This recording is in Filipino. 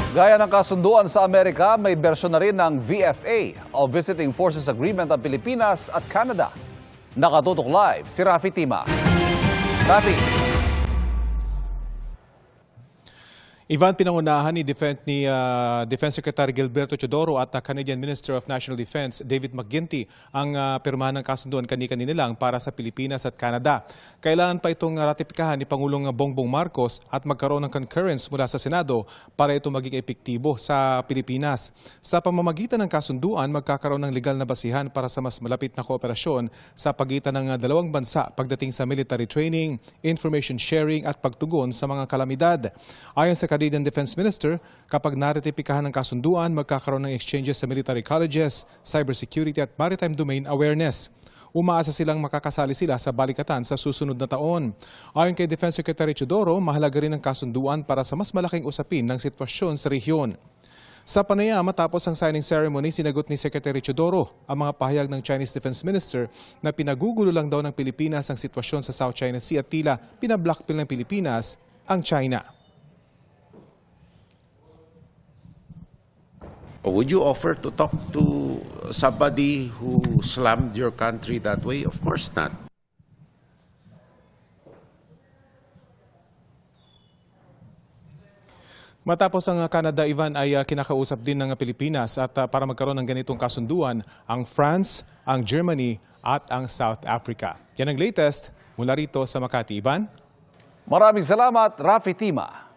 Gaya ng kasunduan sa Amerika, may bersyon na rin ng VFA o Visiting Forces Agreement ang Pilipinas at Canada. Nakatutok live si Rafi Tima. Rafi. Ivan, pinangunahan ni Defense Secretary Gilberto Teodoro at Canadian Minister of National Defense David McGuinty ang pirmahan ng kasunduan kani-kanina lang para sa Pilipinas at Canada. Kailangan pa itong ratipikahan ni Pangulong Bongbong Marcos at magkaroon ng concurrence mula sa Senado para ito maging epektibo sa Pilipinas. Sa pamamagitan ng kasunduan, magkakaroon ng legal na basihan para sa mas malapit na kooperasyon sa pagitan ng dalawang bansa pagdating sa military training, information sharing at pagtugon sa mga kalamidad. Ayon sa Canadian Defense Minister, kapag naretipikahan ng kasunduan, magkakaroon ng exchanges sa military colleges, cybersecurity at maritime domain awareness. Umaasa silang makakasali sila sa balikatan sa susunod na taon. Ayon kay Defense Secretary Teodoro, mahalaga rin ang kasunduan para sa mas malaking usapin ng sitwasyon sa rehiyon. Sa panaya, matapos ang signing ceremony, sinagot ni Secretary Teodoro ang mga pahayag ng Chinese Defense Minister na pinagugulo lang daw ng Pilipinas ang sitwasyon sa South China Sea at tila pinablockmail ng Pilipinas ang China. Would you offer to talk to somebody who slammed your country that way? Of course not. Matapos ang Canada, Ivan, ay kinakausap din ng Pilipinas at para magkaroon ng ganitong kasunduan ang France, ang Germany at ang South Africa. Yan ang latest mula rito sa Makati, Ivan. Maraming salamat, Rafi Tima.